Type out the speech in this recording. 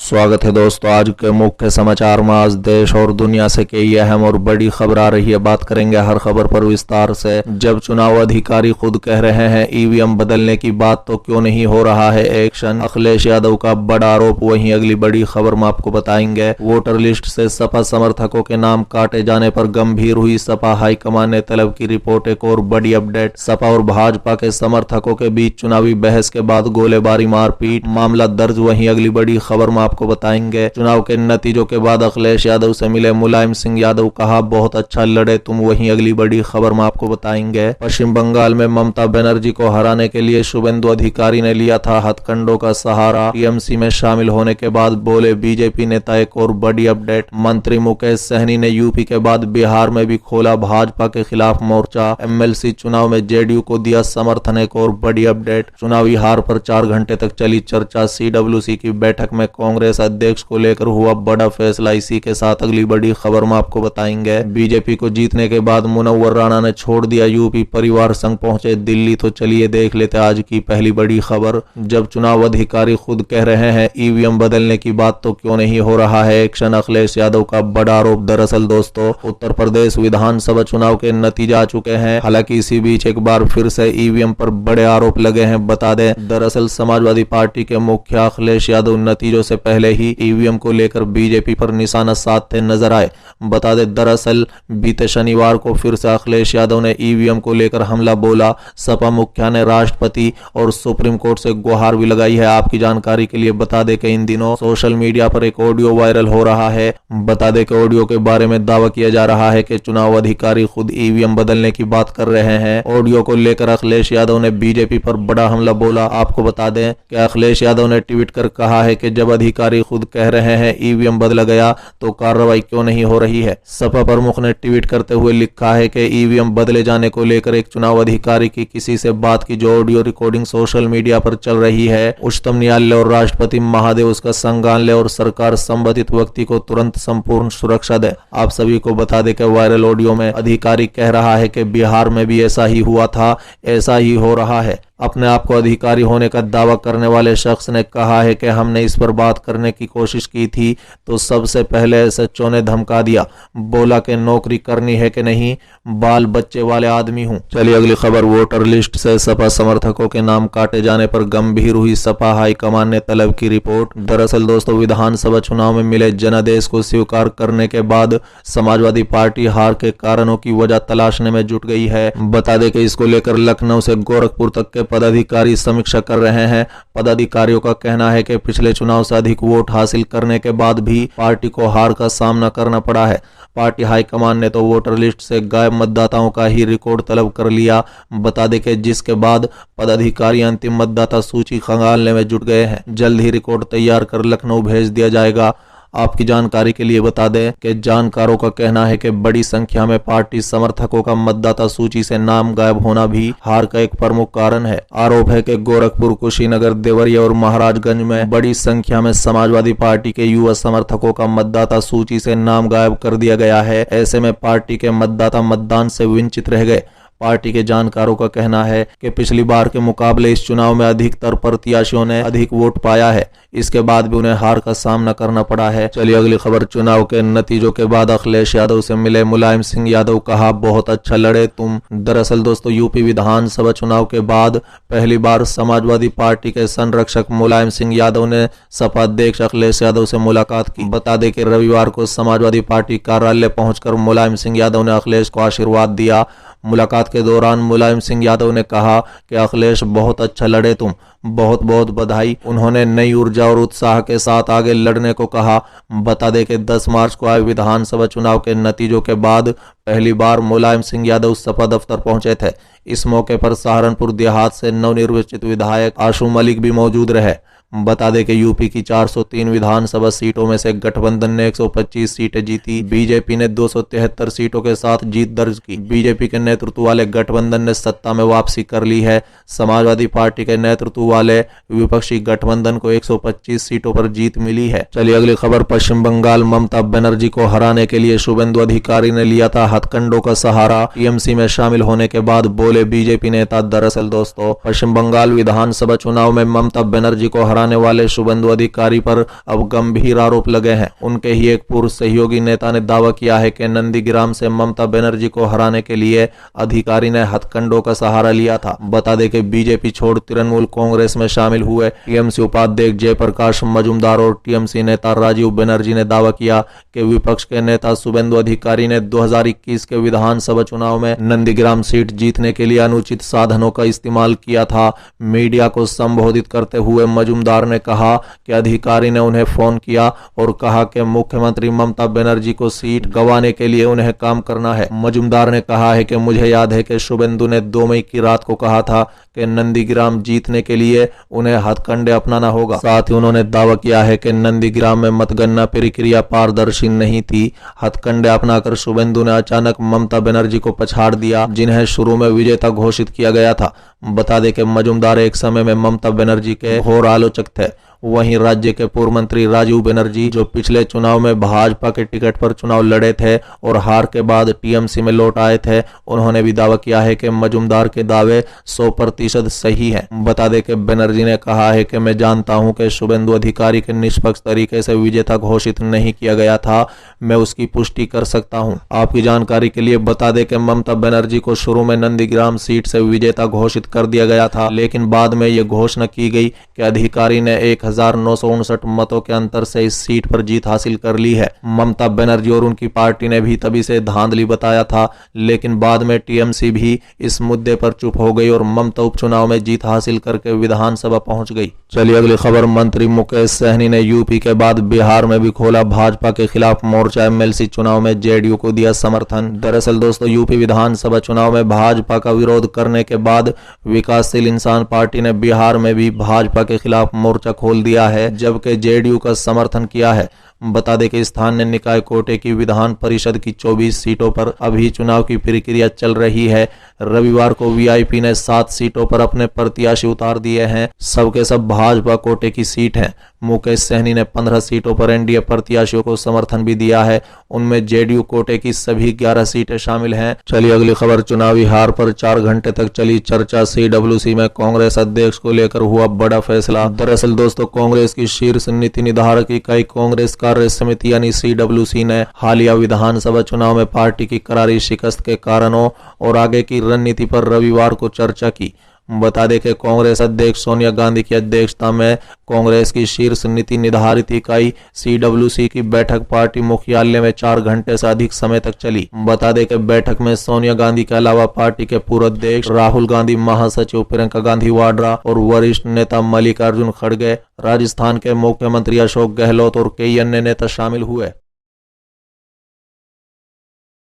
स्वागत है दोस्तों। आज के मुख्य समाचार में आज देश और दुनिया से कई अहम और बड़ी खबर आ रही है। बात करेंगे हर खबर पर विस्तार से। जब चुनाव अधिकारी खुद कह रहे हैं ईवीएम बदलने की बात, तो क्यों नहीं हो रहा है एक्शन। अखिलेश यादव का बड़ा आरोप। वहीं अगली बड़ी खबर में आपको बताएंगे वोटर लिस्ट से सपा समर्थकों के नाम काटे जाने पर गंभीर हुई सपा हाईकमान ने तलब की रिपोर्ट। एक और बड़ी अपडेट, सपा और भाजपा के समर्थकों के बीच चुनावी बहस के बाद गोलीबारी मारपीट, मामला दर्ज। वहीं अगली बड़ी खबर में आपको बताएंगे चुनाव के नतीजों के बाद अखिलेश यादव से मिले मुलायम सिंह यादव, कहा बहुत अच्छा लड़े तुम। वहीं अगली बड़ी खबर में आपको बताएंगे पश्चिम बंगाल में ममता बनर्जी को हराने के लिए शुभेंदु अधिकारी ने लिया था हथकंडों का सहारा। टीएमसी में शामिल होने के बाद बोले बीजेपी नेता। एक और बड़ी अपडेट, मंत्री मुकेश सहनी ने यूपी के बाद बिहार में भी खोला भाजपा के खिलाफ मोर्चा। एमएलसी चुनाव में जेडीयू को दिया समर्थन। एक और बड़ी अपडेट, चुनावी हार पर 4 घंटे तक चली चर्चा। सीडब्ल्यूसी की बैठक में कांग्रेस अध्यक्ष को लेकर हुआ बड़ा फैसला। इसी के साथ अगली बड़ी खबर में आपको बताएंगे बीजेपी को जीतने के बाद मुनव्वर राणा ने छोड़ दिया यूपी, परिवार संग पहुंचे दिल्ली। तो चलिए देख लेते आज की पहली बड़ी खबर। जब चुनाव अधिकारी खुद कह रहे हैं ईवीएम बदलने की बात, तो क्यों नहीं हो रहा है एक्शन। अखिलेश यादव का बड़ा आरोप। दरअसल दोस्तों, उत्तर प्रदेश विधानसभा चुनाव के नतीजे आ चुके हैं। हालांकि इसी बीच एक बार फिर से ईवीएम पर बड़े आरोप लगे हैं। बता दें, दरअसल समाजवादी पार्टी के मुखिया अखिलेश यादव नतीजों से पहले ही ईवीएम को लेकर बीजेपी पर निशाना साधते नजर आए। बता दें, दरअसल बीते शनिवार को फिर से अखिलेश यादव ने ईवीएम को लेकर हमला बोला। सपा मुखिया ने राष्ट्रपति और सुप्रीम कोर्ट से गुहार भी लगाई है। आपकी जानकारी के लिए बता दें कि इन दिनों सोशल मीडिया पर एक ऑडियो वायरल हो रहा है। बता दें कि ऑडियो के बारे में दावा किया जा रहा है कि चुनाव अधिकारी खुद ईवीएम बदलने की बात कर रहे हैं। ऑडियो को लेकर अखिलेश यादव ने बीजेपी पर बड़ा हमला बोला। आपको बता दें कि अखिलेश यादव ने ट्वीट कर कहा है कि जब अधिकारी खुद कह रहे हैं ईवीएम बदला गया तो कार्रवाई क्यों नहीं हो रही है। सपा प्रमुख ने ट्वीट करते हुए लिखा है कि ईवीएम बदले जाने को लेकर एक चुनाव अधिकारी की किसी से बात की जो ऑडियो रिकॉर्डिंग सोशल मीडिया पर चल रही है, उच्चतम न्यायालय और राष्ट्रपति महादेव उसका संज्ञान ले और सरकार संबंधित व्यक्ति को तुरंत संपूर्ण सुरक्षा दे। आप सभी को बता दें कि वायरल ऑडियो में अधिकारी कह रहा है कि बिहार में भी ऐसा ही हुआ था, ऐसा ही हो रहा है। अपने आप को अधिकारी होने का दावा करने वाले शख्स ने कहा है कि हमने इस पर बात करने की कोशिश की थी तो सबसे पहले एसएचओ ने धमका दिया, बोला कि नौकरी करनी है कि नहीं, बाल बच्चे वाले आदमी हूं। चलिए अगली खबर, वोटर लिस्ट से सपा समर्थकों के नाम काटे जाने पर गंभीर हुई सपा हाईकमान ने तलब की रिपोर्ट। दरअसल दोस्तों, विधानसभा चुनाव में मिले जनादेश को स्वीकार करने के बाद समाजवादी पार्टी हार के कारणों की वजह तलाशने में जुट गई है। बता दें कि इसको लेकर लखनऊ से गोरखपुर तक के पदाधिकारी समीक्षा कर रहे हैं। पदाधिकारियों का कहना है कि पिछले चुनाव से अधिक वोट हासिल करने के बाद भी पार्टी को हार का सामना करना पड़ा है। पार्टी हाईकमान ने तो वोटर लिस्ट से गायब मतदाताओं का ही रिकॉर्ड तलब कर लिया। बता दें कि जिसके बाद पदाधिकारी अंतिम मतदाता सूची खंगालने में जुट गए हैं। जल्द ही रिकॉर्ड तैयार कर लखनऊ भेज दिया जाएगा। आपकी जानकारी के लिए बता दें कि जानकारों का कहना है कि बड़ी संख्या में पार्टी समर्थकों का मतदाता सूची से नाम गायब होना भी हार का एक प्रमुख कारण है। आरोप है कि गोरखपुर, कुशीनगर, देवरिया और महाराजगंज में बड़ी संख्या में समाजवादी पार्टी के युवा समर्थकों का मतदाता सूची से नाम गायब कर दिया गया है। ऐसे में पार्टी के मतदाता मतदान से वंचित रह गए। पार्टी के जानकारों का कहना है कि पिछली बार के मुकाबले इस चुनाव में अधिकतर प्रत्याशियों ने अधिक वोट पाया है, इसके बाद भी उन्हें हार का सामना करना पड़ा है। चलिए अगली खबर, चुनाव के नतीजों के बाद अखिलेश यादव से मिले मुलायम सिंह यादव, कहा बहुत अच्छा लड़े तुम। दरअसल दोस्तों, यूपी विधानसभा चुनाव के बाद पहली बार समाजवादी पार्टी के संरक्षक मुलायम सिंह यादव ने सपा अध्यक्ष अखिलेश यादव से मुलाकात की। बता दें कि रविवार को समाजवादी पार्टी कार्यालय पहुंचकर मुलायम सिंह यादव ने अखिलेश को आशीर्वाद दिया। मुलाकात के दौरान मुलायम सिंह यादव ने कहा कि अखिलेश बहुत अच्छा लड़े तुम, बहुत बहुत बधाई। उन्होंने नई ऊर्जा और उत्साह के साथ आगे लड़ने को कहा। बता दें कि 10 मार्च को आए विधानसभा चुनाव के नतीजों के बाद पहली बार मुलायम सिंह यादव सपा दफ्तर पहुंचे थे। इस मौके पर सहारनपुर देहात से नवनिर्वाचित विधायक आशू मलिक भी मौजूद रहे। बता दें कि यूपी की 403 विधानसभा सीटों में से गठबंधन ने 125 सीटें जीती। बीजेपी ने 273 सीटों के साथ जीत दर्ज की। बीजेपी के नेतृत्व वाले गठबंधन ने सत्ता में वापसी कर ली है। समाजवादी पार्टी के नेतृत्व वाले विपक्षी गठबंधन को 125 सीटों पर जीत मिली है। चलिए अगली खबर, पश्चिम बंगाल ममता बनर्जी को हराने के लिए शुभेंदु अधिकारी ने लिया था हथकंडों का सहारा। टीएमसी में शामिल होने के बाद बोले बीजेपी नेता। दरअसल दोस्तों, पश्चिम बंगाल विधानसभा चुनाव में ममता बनर्जी को हराने वाले शुभेंदु अधिकारी पर अब गंभीर आरोप लगे हैं। उनके ही एक पूर्व सहयोगी नेता ने दावा किया है कि नंदीग्राम से ममता बनर्जी को हराने के लिए अधिकारी ने हथकंडों का सहारा लिया था। बता दें कि बीजेपी छोड़ तृणमूल कांग्रेस में शामिल हुए टीएमसी उपाध्यक्ष जयप्रकाश मजूमदार और टीएमसी नेता राजीव बनर्जी ने दावा किया कि विपक्ष के नेता शुभेंदु अधिकारी ने 2021 के विधानसभा चुनाव में नंदीग्राम सीट जीतने के लिए अनुचित साधनों का इस्तेमाल किया था। मीडिया को संबोधित करते हुए मजूमदार ने कहा कि अधिकारी ने उन्हें फोन किया और कहा कि मुख्यमंत्री ममता बनर्जी को सीट गंवाने के लिए उन्हें काम करना है। मजूमदार ने कहा है कि मुझे याद है कि शुभेंदु ने 2 मई की रात को कहा था कि नंदीग्राम जीतने के लिए उन्हें हथकंडे अपनाना होगा। साथ ही उन्होंने दावा किया है कि नंदीग्राम में मतगणना प्रक्रिया पारदर्शी नहीं थी। हथकंडे अपनाकर शुभेंदु ने अचानक ममता बनर्जी को पछाड़ दिया, जिन्हें शुरू में विजेता घोषित किया गया था। बता दें कि मजूमदार एक समय में ममता बनर्जी के घोर आलोचक थे। वहीं राज्य के पूर्व मंत्री राजीव बनर्जी, जो पिछले चुनाव में भाजपा के टिकट पर चुनाव लड़े थे और हार के बाद टीएमसी में लौट आए थे, उन्होंने भी दावा किया है कि मजूमदार के दावे 100% सही है। बता दें कि बनर्जी ने कहा है कि मैं जानता हूं कि शुभेंदु अधिकारी के निष्पक्ष तरीके से विजेता घोषित नहीं किया गया था, मैं उसकी पुष्टि कर सकता हूं। आपकी जानकारी के लिए बता दें कि ममता बनर्जी को शुरू में नंदीग्राम सीट से विजेता घोषित कर दिया गया था, लेकिन बाद में यह घोषणा की गई कि अधिकारी ने 1959 मतों के अंतर से इस सीट पर जीत हासिल कर ली है। ममता बनर्जी और उनकी पार्टी ने भी तभी से धांधली बताया था, लेकिन बाद में टीएमसी भी इस मुद्दे पर चुप हो गई और ममता उपचुनाव में जीत हासिल करके विधानसभा पहुंच गई। चलिए अगली खबर। मंत्री मुकेश सहनी ने यूपी के बाद बिहार में भी खोला भाजपा के खिलाफ मोर्चा। एमएलसी चुनाव में जेडीयू को दिया समर्थन। दरअसल दोस्तों, यूपी विधानसभा चुनाव में भाजपा का विरोध करने के बाद विकासशील इंसान पार्टी ने बिहार में भी भाजपा के खिलाफ मोर्चा खोल दिया है, जबकि जेडीयू का समर्थन किया है। बता दें कि स्थानीय निकाय कोटे की विधान परिषद की 24 सीटों पर अभी चुनाव की प्रक्रिया चल रही है। रविवार को वीआईपी ने 7 सीटों पर अपने प्रत्याशी उतार दिए हैं। सबके सब भाजपा कोटे की सीट हैं। मुकेश सहनी ने 15 सीटों पर एनडीए प्रत्याशियों को समर्थन भी दिया है। उनमें जेडीयू कोटे की सभी 11 सीटें शामिल हैं। चलिए अगली खबर। चुनावी हार पर 4 घंटे तक चली चर्चा। सीडब्ल्यूसी में कांग्रेस अध्यक्ष को लेकर हुआ बड़ा फैसला। दरअसल दोस्तों, कांग्रेस की शीर्ष नीति निधारक इकाई कांग्रेस कार्य समिति यानी सीडब्ल्यूसी ने हालिया विधानसभा चुनाव में पार्टी की करारी शिकस्त के कारणों और आगे की रणनीति पर रविवार को चर्चा की। बता दें कि कांग्रेस अध्यक्ष सोनिया गांधी की अध्यक्षता में कांग्रेस की शीर्ष नीति निर्धारित इकाई सीडब्ल्यूसी की बैठक पार्टी मुख्यालय में 4 घंटे से अधिक समय तक चली। बता दें कि बैठक में सोनिया गांधी के अलावा पार्टी के पूर्व अध्यक्ष राहुल गांधी, महासचिव प्रियंका गांधी वाड्रा और वरिष्ठ नेता मल्लिकार्जुन खड़गे, राजस्थान के मुख्यमंत्री अशोक गहलोत और कई अन्य नेता शामिल हुए।